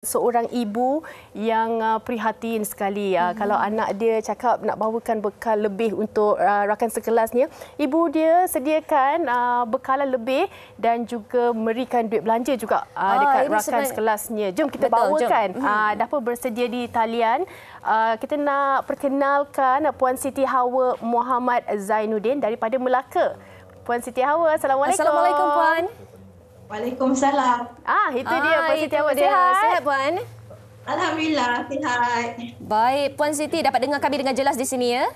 Seorang ibu yang prihatin sekali kalau anak dia cakap nak bawakan bekal lebih untuk rakan sekelasnya, ibu dia sediakan bekalan lebih dan juga memberikan duit belanja juga dekat rakan sekelasnya. Jom kita bawakan. Dapur bersedia di talian. Kita nak perkenalkan Puan Siti Hawa Muhammad Zainuddin daripada Melaka. Puan Siti Hawa, Assalamualaikum. Assalamualaikum Puan. Waalaikumsalam. Itu dia Puan Siti Hawa. Sihat Puan? Alhamdulillah, sihat. Baik, Puan Siti dapat dengar kami dengan jelas di sini ya?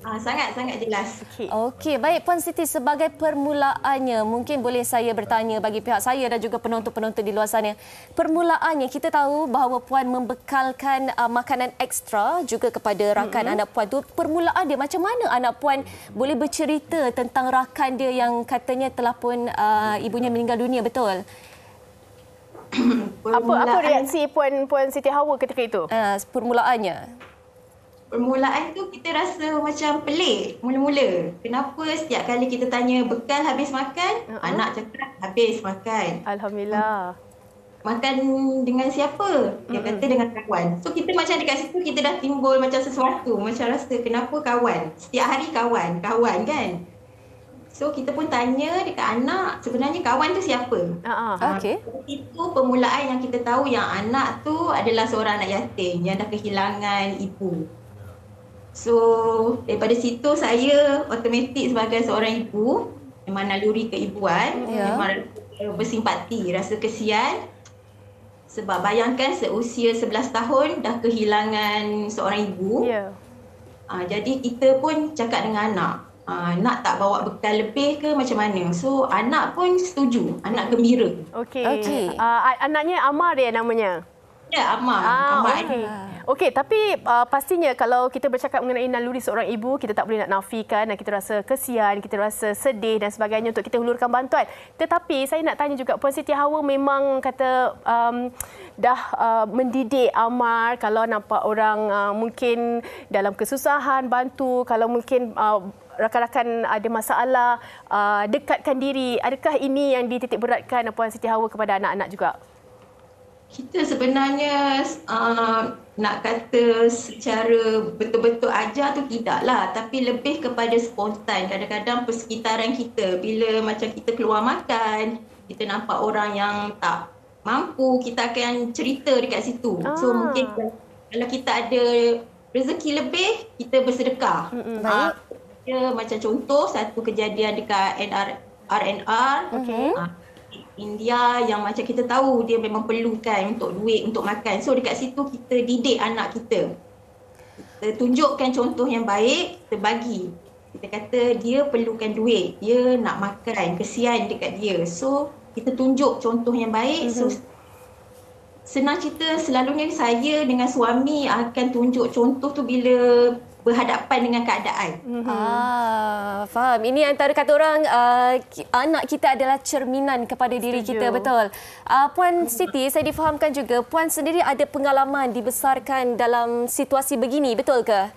Sangat-sangat jelas. Okey, baik Puan Siti, sebagai permulaannya, mungkin boleh saya bertanya bagi pihak saya dan juga penonton-penonton di luar sana. Permulaannya, kita tahu bahawa Puan membekalkan makanan ekstra juga kepada rakan anak Puan tu. Permulaan dia, macam mana anak Puan boleh bercerita tentang rakan dia yang katanya telah pun ibunya meninggal dunia, betul? Apa reaksi Puan Siti Hawa ketika itu? Permulaannya. Permulaan tu kita rasa macam pelik mula-mula. Kenapa setiap kali kita tanya bekal habis makan, anak cakap habis makan. Alhamdulillah. Makan dengan siapa? Dia kata dengan kawan. So kita macam dekat situ kita dah timbul macam sesuatu. Macam rasa kenapa kawan? Setiap hari kawan kan? So kita pun tanya dekat anak, sebenarnya kawan tu siapa? Okey. Itu permulaan yang kita tahu yang anak tu adalah seorang anak yatim yang dah kehilangan ibu. So daripada situ saya automatik sebagai seorang ibu memang naluri keibuan, memang bersimpati, rasa kesian. Sebab bayangkan seusia 11 tahun dah kehilangan seorang ibu. Jadi kita pun cakap dengan anak, nak tak bawa bekal lebih ke macam mana? So anak pun setuju, anak gembira. Okey. Anaknya Amar dia namanya? Ya, Amar. Okey, tapi pastinya kalau kita bercakap mengenai naluri seorang ibu, kita tak boleh nak nafikan dan kita rasa kesian, kita rasa sedih dan sebagainya untuk kita hulurkan bantuan. Tetapi saya nak tanya juga, Puan Siti Hawa memang kata dah mendidik Amar kalau nampak orang mungkin dalam kesusahan, bantu. Kalau mungkin rakan-rakan ada masalah, dekatkan diri. Adakah ini yang dititik beratkan Puan Siti Hawa kepada anak-anak juga? Kita sebenarnya nak kata secara betul-betul ajar tu tidaklah, tapi lebih kepada spontan. Kadang-kadang persekitaran kita, bila macam kita keluar makan, kita nampak orang yang tak mampu, kita akan cerita dekat situ. So mungkin kalau kita ada rezeki lebih, kita bersedekah. Macam contoh satu kejadian dekat RNR. India yang macam kita tahu dia memang perlukan untuk duit untuk makan. So dekat situ kita didik anak kita. Kita tunjukkan contoh yang baik, kita bagi. Kita kata dia perlukan duit, dia nak makan, kesian dekat dia. So kita tunjuk contoh yang baik. So senang cerita, selalunya saya dengan suami akan tunjuk contoh tu bila berhadapan dengan keadaan. Faham. Ini antara kata orang, anak kita adalah cerminan kepada diri kita, betul. Puan Siti, saya difahamkan juga, Puan sendiri ada pengalaman dibesarkan dalam situasi begini, betul ke?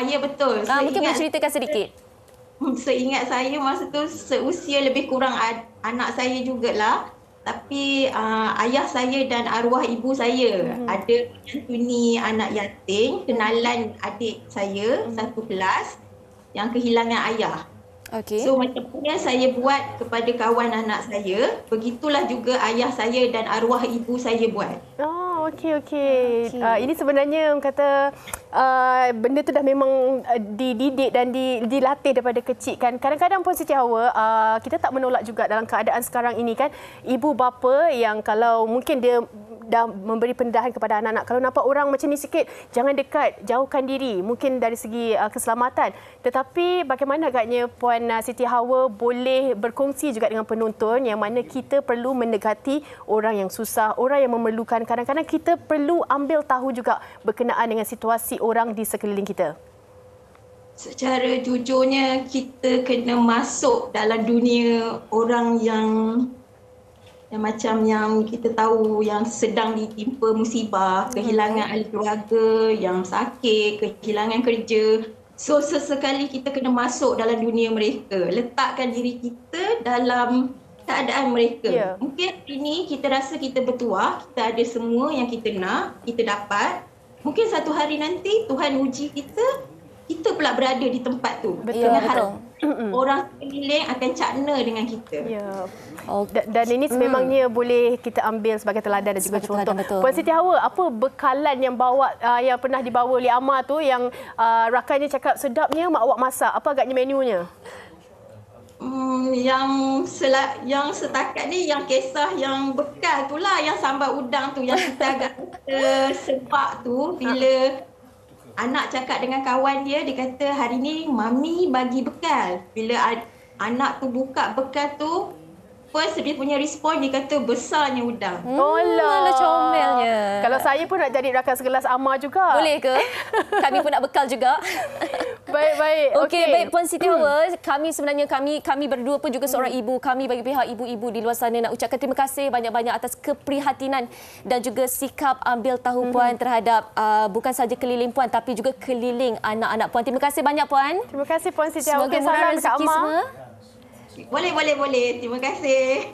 Ya, betul. Mungkin boleh ceritakan sedikit. Seingat saya masa tu seusia lebih kurang anak saya jugalah. Tapi ayah saya dan arwah ibu saya ada menyantuni anak yatim, kenalan adik saya satu kelas yang kehilangan ayah. So macam mana saya buat kepada kawan anak saya, begitulah juga ayah saya dan arwah ibu saya buat. Okey. Ini sebenarnya orang kata benda tu dah memang dididik dan dilatih daripada kecil kan. Kadang-kadang Puan Siti Hawa, kita tak menolak juga dalam keadaan sekarang ini kan, ibu bapa yang kalau mungkin dia dah memberi pendedahan kepada anak-anak, kalau nampak orang macam ni sikit, jangan dekat, jauhkan diri, mungkin dari segi keselamatan. Tetapi bagaimana agaknya Puan Siti Hawa boleh berkongsi juga dengan penonton yang mana kita perlu mendekati orang yang susah, orang yang memerlukan. Kadang-kadang kita perlu ambil tahu juga berkenaan dengan situasi orang di sekeliling kita. Secara jujurnya, kita kena masuk dalam dunia orang yang macam yang kita tahu yang sedang ditimpa musibah, kehilangan ahli keluarga, yang sakit, kehilangan kerja. So sesekali kita kena masuk dalam dunia mereka, letakkan diri kita dalam keadaan mereka. Ya. Mungkin ini kita rasa kita bertuah, kita ada semua yang kita nak, kita dapat. Mungkin satu hari nanti Tuhan uji kita, kita pula berada di tempat tu. Betul, Dengan betul. orang sekeliling akan cakna dengan kita. Ya. Okey. Dan ini sememangnya boleh kita ambil sebagai teladan dan juga Sebagai contoh. teladan, betul. Puan Siti Hawa, apa bekalan yang yang pernah dibawa oleh Amar tu yang rakannya cakap sedapnya mak awak masak? Apa agaknya menunya? Yang setakat ni yang kisah yang bekal tu lah, yang sambal udang tu yang kita agak sebab tu bila anak cakap dengan kawan dia kata hari ni mami bagi bekal. Bila anak tu buka bekal tu, first dia punya respon dia kata besarnya udang. Alah, comelnya. Kalau saya pun nak jadi rakan segelas Amar juga. Boleh ke? Kami pun nak bekal juga. Baik. Okey, baik Puan Siti Hawa, kami sebenarnya kami berdua pun juga seorang ibu. Kami bagi pihak ibu-ibu di luar sana nak ucapkan terima kasih banyak-banyak atas keprihatinan dan juga sikap ambil tahu Puan terhadap bukan saja keliling Puan tapi juga keliling anak-anak Puan. Terima kasih banyak Puan. Terima kasih Puan Siti Hawa. Semoga Okey, murah salam dekat rezeki Amar. semua. Boleh. Terima kasih.